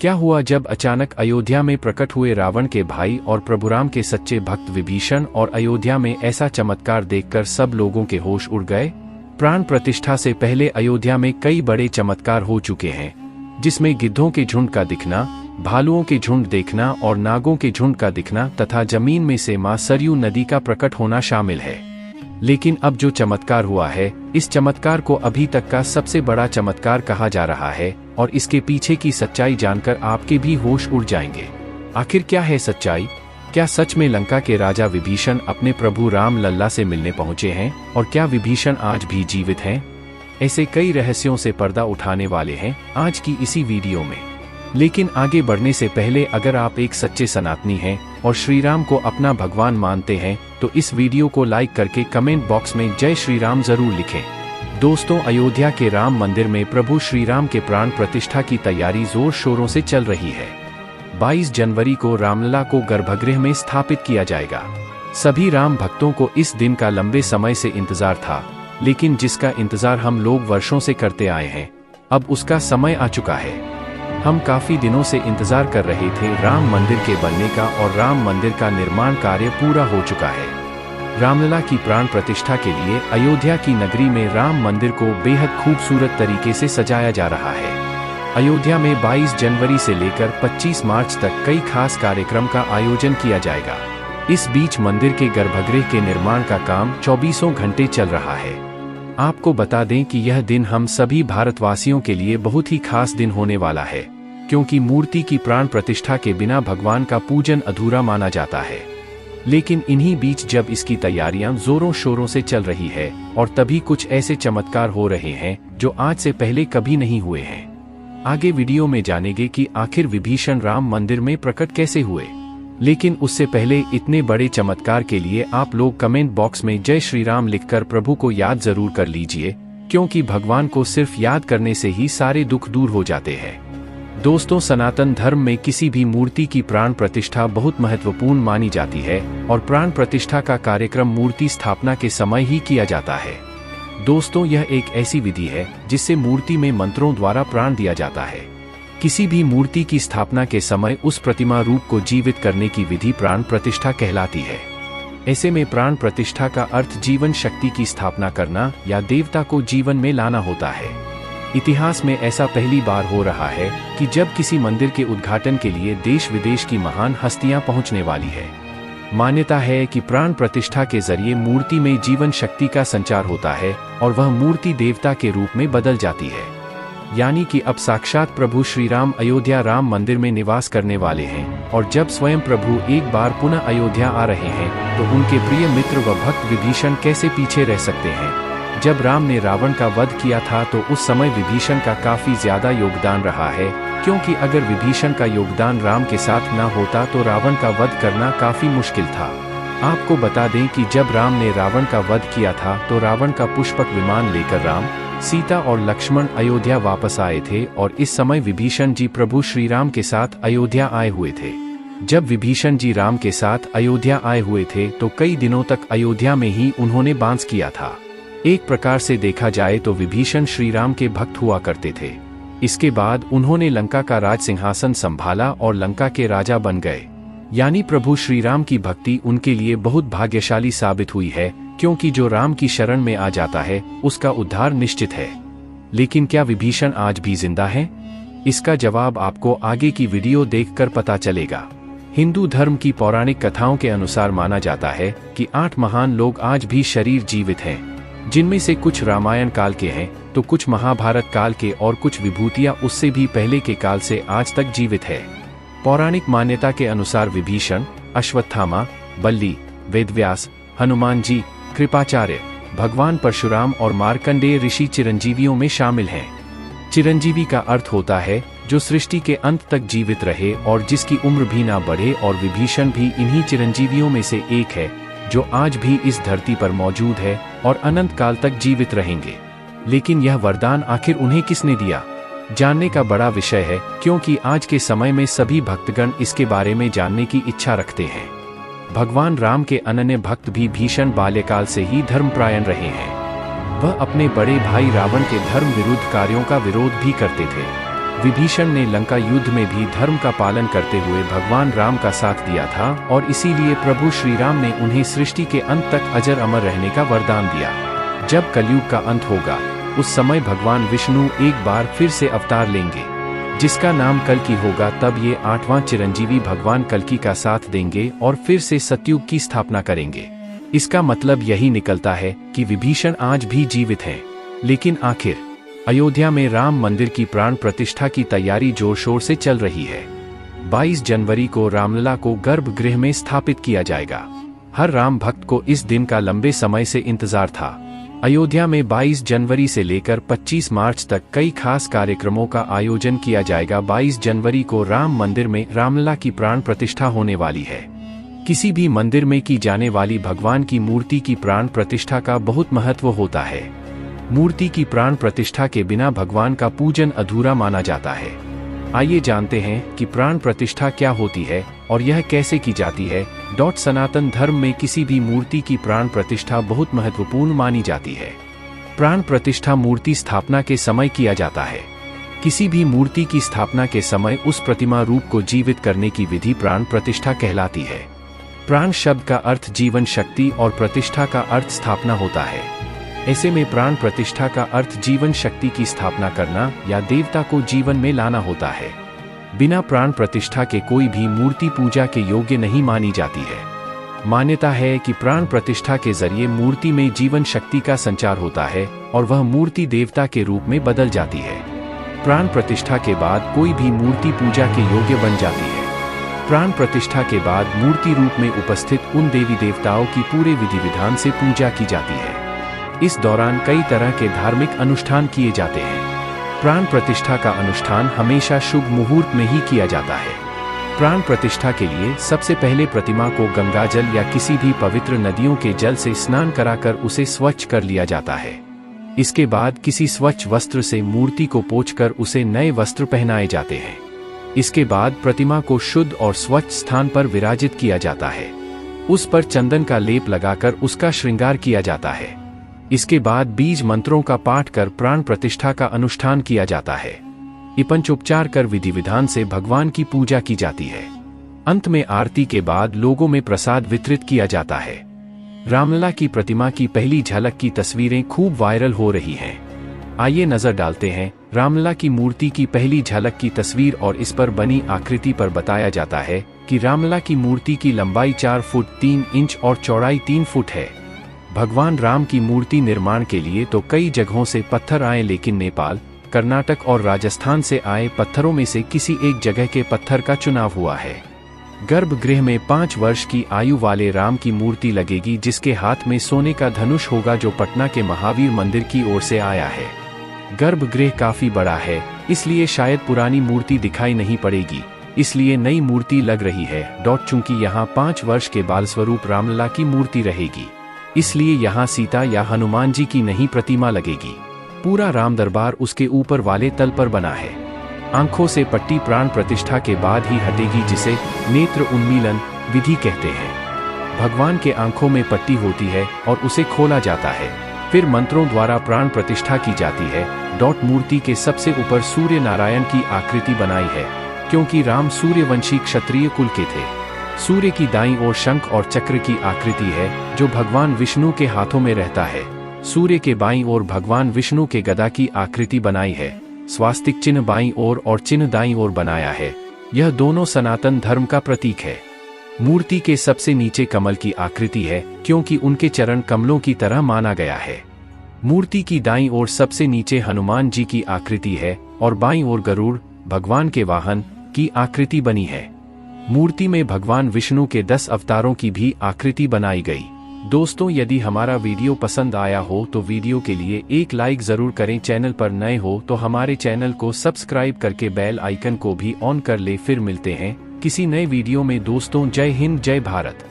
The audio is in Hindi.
क्या हुआ जब अचानक अयोध्या में प्रकट हुए रावण के भाई और प्रभुराम के सच्चे भक्त विभीषण, और अयोध्या में ऐसा चमत्कार देखकर सब लोगों के होश उड़ गए। प्राण प्रतिष्ठा से पहले अयोध्या में कई बड़े चमत्कार हो चुके हैं, जिसमें गिद्धों के झुंड का दिखना, भालुओं के झुंड देखना और नागों के झुंड का दिखना तथा जमीन में से मां सरयू नदी का प्रकट होना शामिल है। लेकिन अब जो चमत्कार हुआ है, इस चमत्कार को अभी तक का सबसे बड़ा चमत्कार कहा जा रहा है और इसके पीछे की सच्चाई जानकर आपके भी होश उड़ जाएंगे। आखिर क्या है सच्चाई? क्या सच में लंका के राजा विभीषण अपने प्रभु राम लल्ला से मिलने पहुंचे हैं? और क्या विभीषण आज भी जीवित हैं? ऐसे कई रहस्यों से पर्दा उठाने वाले हैं आज की इसी वीडियो में। लेकिन आगे बढ़ने से पहले अगर आप एक सच्चे सनातनी हैं और श्री राम को अपना भगवान मानते हैं तो इस वीडियो को लाइक करके कमेंट बॉक्स में जय श्री राम जरूर लिखें। दोस्तों, अयोध्या के राम मंदिर में प्रभु श्री राम के प्राण प्रतिष्ठा की तैयारी जोर शोरों से चल रही है। 22 जनवरी को रामलला को गर्भगृह में स्थापित किया जाएगा। सभी राम भक्तों को इस दिन का लंबे समय से इंतजार था, लेकिन जिसका इंतजार हम लोग वर्षों से करते आए हैं, अब उसका समय आ चुका है। हम काफी दिनों से इंतजार कर रहे थे राम मंदिर के बनने का, और राम मंदिर का निर्माण कार्य पूरा हो चुका है। रामलला की प्राण प्रतिष्ठा के लिए अयोध्या की नगरी में राम मंदिर को बेहद खूबसूरत तरीके से सजाया जा रहा है। अयोध्या में 22 जनवरी से लेकर 25 मार्च तक कई खास कार्यक्रम का आयोजन किया जाएगा। इस बीच मंदिर के गर्भगृह के निर्माण का काम 24 घंटे चल रहा है। आपको बता दें कि यह दिन हम सभी भारतवासियों के लिए बहुत ही खास दिन होने वाला है, क्योंकि मूर्ति की प्राण प्रतिष्ठा के बिना भगवान का पूजन अधूरा माना जाता है। लेकिन इन्हीं बीच जब इसकी तैयारियां जोरों शोरों से चल रही है, और तभी कुछ ऐसे चमत्कार हो रहे हैं जो आज से पहले कभी नहीं हुए हैं। आगे वीडियो में जानेंगे कि आखिर विभीषण राम मंदिर में प्रकट कैसे हुए। लेकिन उससे पहले इतने बड़े चमत्कार के लिए आप लोग कमेंट बॉक्स में जय श्री राम लिखकर प्रभु को याद जरूर कर लीजिए, क्योंकि भगवान को सिर्फ याद करने से ही सारे दुख दूर हो जाते हैं। दोस्तों, सनातन धर्म में किसी भी मूर्ति की प्राण प्रतिष्ठा बहुत महत्वपूर्ण मानी जाती है, और प्राण प्रतिष्ठा का कार्यक्रम मूर्ति स्थापना के समय ही किया जाता है। दोस्तों, यह एक ऐसी विधि है जिससे मूर्ति में मंत्रों द्वारा प्राण दिया जाता है। किसी भी मूर्ति की स्थापना के समय उस प्रतिमा रूप को जीवित करने की विधि प्राण प्रतिष्ठा कहलाती है। ऐसे में प्राण प्रतिष्ठा का अर्थ जीवन शक्ति की स्थापना करना या देवता को जीवन में लाना होता है। इतिहास में ऐसा पहली बार हो रहा है कि जब किसी मंदिर के उद्घाटन के लिए देश विदेश की महान हस्तियां पहुंचने वाली है। मान्यता है कि प्राण प्रतिष्ठा के जरिए मूर्ति में जीवन शक्ति का संचार होता है और वह मूर्ति देवता के रूप में बदल जाती है। यानी कि अब साक्षात प्रभु श्री राम अयोध्या राम मंदिर में निवास करने वाले हैं, और जब स्वयं प्रभु एक बार पुनः अयोध्या आ रहे हैं तो उनके प्रिय मित्र व भक्त विभीषण कैसे पीछे रह सकते हैं। जब राम ने रावण का वध किया था तो उस समय विभीषण का काफी ज्यादा योगदान रहा है, क्योंकि अगर विभीषण का योगदान राम के साथ न होता तो रावण का वध करना काफी मुश्किल था। आपको बता दें कि जब राम ने रावण का वध किया था तो रावण का पुष्पक विमान लेकर राम, सीता और लक्ष्मण अयोध्या वापस आए थे, और इस समय विभीषण जी प्रभु श्री राम के साथ अयोध्या आए हुए थे। जब विभीषण जी राम के साथ अयोध्या आए हुए थे तो कई दिनों तक अयोध्या में ही उन्होंने बांस किया था। एक प्रकार से देखा जाए तो विभीषण श्री राम के भक्त हुआ करते थे। इसके बाद उन्होंने लंका का राज सिंहासन संभाला और लंका के राजा बन गए। यानी प्रभु श्री राम की भक्ति उनके लिए बहुत भाग्यशाली साबित हुई है, क्योंकि जो राम की शरण में आ जाता है उसका उद्धार निश्चित है। लेकिन क्या विभीषण आज भी जिंदा है? इसका जवाब आपको आगे की वीडियो देखकर पता चलेगा। हिंदू धर्म की पौराणिक कथाओं के अनुसार माना जाता है कि 8 महान लोग आज भी शरीर जीवित हैं, जिनमें से कुछ रामायण काल के हैं तो कुछ महाभारत काल के, और कुछ विभूतियां उससे भी पहले के काल से आज तक जीवित है। पौराणिक मान्यता के अनुसार विभीषण, अश्वत्थामा, बल्ली, वेदव्यास, हनुमान जी, कृपाचार्य, भगवान परशुराम और मार्कंडेय ऋषि चिरंजीवियों में शामिल हैं। चिरंजीवी का अर्थ होता है जो सृष्टि के अंत तक जीवित रहे और जिसकी उम्र भी ना बढ़े, और विभीषण भी इन्हीं चिरंजीवियों में से एक है जो आज भी इस धरती पर मौजूद है और अनंत काल तक जीवित रहेंगे। लेकिन यह वरदान आखिर उन्हें किसने दिया, जानने का बड़ा विषय है, क्योंकि आज के समय में सभी भक्तगण इसके बारे में जानने की इच्छा रखते हैं। भगवान राम के अनन्य भक्त भी भीषण बाल्यकाल से ही धर्मपरायण रहे हैं। वह अपने बड़े भाई रावण के धर्म विरुद्ध कार्यों का विरोध भी करते थे। विभीषण ने लंका युद्ध में भी धर्म का पालन करते हुए भगवान राम का साथ दिया था और इसीलिए प्रभु श्री राम ने उन्हें सृष्टि के अंत तक अजर अमर रहने का वरदान दिया। जब कलयुग का अंत होगा उस समय भगवान विष्णु एक बार फिर से अवतार लेंगे जिसका नाम कल्कि होगा। तब ये 8वां चिरंजीवी भगवान कल्कि का साथ देंगे और फिर से सतयुग की स्थापना करेंगे। इसका मतलब यही निकलता है कि विभीषण आज भी जीवित हैं। लेकिन आखिर अयोध्या में राम मंदिर की प्राण प्रतिष्ठा की तैयारी जोर शोर से चल रही है। 22 जनवरी को रामलला को गर्भगृह में स्थापित किया जाएगा। हर राम भक्त को इस दिन का लंबे समय से इंतजार था। अयोध्या में 22 जनवरी से लेकर 25 मार्च तक कई खास कार्यक्रमों का आयोजन किया जाएगा। 22 जनवरी को राम मंदिर में रामलला की प्राण प्रतिष्ठा होने वाली है। किसी भी मंदिर में की जाने वाली भगवान की मूर्ति की प्राण प्रतिष्ठा का बहुत महत्व होता है। मूर्ति की प्राण प्रतिष्ठा के बिना भगवान का पूजन अधूरा माना जाता है। आइए जानते हैं कि प्राण प्रतिष्ठा क्या होती है और यह कैसे की जाती है। सनातन धर्म में किसी भी मूर्ति की प्राण प्रतिष्ठा बहुत महत्वपूर्ण मानी जाती है। प्राण प्रतिष्ठा मूर्ति स्थापना के समय किया जाता है। किसी भी मूर्ति की स्थापना के समय उस प्रतिमा रूप को जीवित करने की विधि प्राण प्रतिष्ठा कहलाती है। प्राण शब्द का अर्थ जीवन शक्ति और प्रतिष्ठा का अर्थ स्थापना होता है। ऐसे में प्राण प्रतिष्ठा का अर्थ जीवन शक्ति की स्थापना करना या देवता को जीवन में लाना होता है। बिना प्राण प्रतिष्ठा के कोई भी मूर्ति पूजा के योग्य नहीं मानी जाती है। मान्यता है कि प्राण प्रतिष्ठा के जरिए मूर्ति में जीवन शक्ति का संचार होता है और वह मूर्ति देवता के रूप में बदल जाती है। प्राण प्रतिष्ठा के बाद कोई भी मूर्ति पूजा के योग्य बन जाती है। प्राण प्रतिष्ठा के बाद मूर्ति रूप में उपस्थित उन देवी देवताओं की पूरे विधि विधान से पूजा की जाती है। इस दौरान कई तरह के धार्मिक अनुष्ठान किए जाते हैं। प्राण प्रतिष्ठा का अनुष्ठान हमेशा शुभ मुहूर्त में ही किया जाता है। प्राण प्रतिष्ठा के लिए सबसे पहले प्रतिमा को गंगाजल या किसी भी पवित्र नदियों के जल से स्नान कराकर उसे स्वच्छ कर लिया जाता है। इसके बाद किसी स्वच्छ वस्त्र से मूर्ति को पोंछकर उसे नए वस्त्र पहनाए जाते हैं। इसके बाद प्रतिमा को शुद्ध और स्वच्छ स्थान पर विराजित किया जाता है। उस पर चंदन का लेप लगाकर उसका श्रृंगार किया जाता है। इसके बाद बीज मंत्रों का पाठ कर प्राण प्रतिष्ठा का अनुष्ठान किया जाता है। पंचोपचार कर विधि विधान से भगवान की पूजा की जाती है। अंत में आरती के बाद लोगों में प्रसाद वितरित किया जाता है। रामलला की प्रतिमा की पहली झलक की तस्वीरें खूब वायरल हो रही हैं। आइए नजर डालते हैं रामलला की मूर्ति की पहली झलक की तस्वीर और इस पर बनी आकृति पर बताया जाता है कि रामलला की मूर्ति की लंबाई 4 फुट 3 इंच और चौड़ाई 3 फुट है। भगवान राम की मूर्ति निर्माण के लिए तो कई जगहों से पत्थर आए, लेकिन नेपाल, कर्नाटक और राजस्थान से आए पत्थरों में से किसी एक जगह के पत्थर का चुनाव हुआ है। गर्भगृह में 5 वर्ष की आयु वाले राम की मूर्ति लगेगी जिसके हाथ में सोने का धनुष होगा जो पटना के महावीर मंदिर की ओर से आया है। गर्भगृह काफी बड़ा है इसलिए शायद पुरानी मूर्ति दिखाई नहीं पड़ेगी, इसलिए नई मूर्ति लग रही है। चूंकि यहाँ 5 वर्ष के बाल स्वरूप रामलला की मूर्ति रहेगी इसलिए यहाँ सीता या हनुमान जी की नहीं प्रतिमा लगेगी। पूरा राम दरबार उसके ऊपर वाले तल पर बना है। आंखों से पट्टी प्राण प्रतिष्ठा के बाद ही हटेगी जिसे नेत्र उन्मीलन विधि कहते हैं। भगवान के आंखों में पट्टी होती है और उसे खोला जाता है, फिर मंत्रों द्वारा प्राण प्रतिष्ठा की जाती है। मूर्ति के सबसे ऊपर सूर्य नारायण की आकृति बनाई है क्योंकि राम सूर्यवंशी क्षत्रिय कुल के थे। सूर्य की दाईं ओर शंख और चक्र की आकृति है जो भगवान विष्णु के हाथों में रहता है। सूर्य के बाईं ओर भगवान विष्णु के गदा की आकृति बनाई है। स्वास्तिक चिन्ह बाईं ओर और चिन्ह दाईं ओर बनाया है। यह दोनों सनातन धर्म का प्रतीक है। मूर्ति के सबसे नीचे कमल की आकृति है क्योंकि उनके चरण कमलों की तरह माना गया है। मूर्ति की दाईं ओर सबसे नीचे हनुमान जी की आकृति है और बाईं ओर गरुड़, भगवान के वाहन, की आकृति बनी है। मूर्ति में भगवान विष्णु के 10 अवतारों की भी आकृति बनाई गई। दोस्तों, यदि हमारा वीडियो पसंद आया हो तो वीडियो के लिए एक लाइक जरूर करें। चैनल पर नए हो तो हमारे चैनल को सब्सक्राइब करके बेल आइकन को भी ऑन कर ले। फिर मिलते हैं किसी नए वीडियो में दोस्तों। जय हिंद, जय भारत।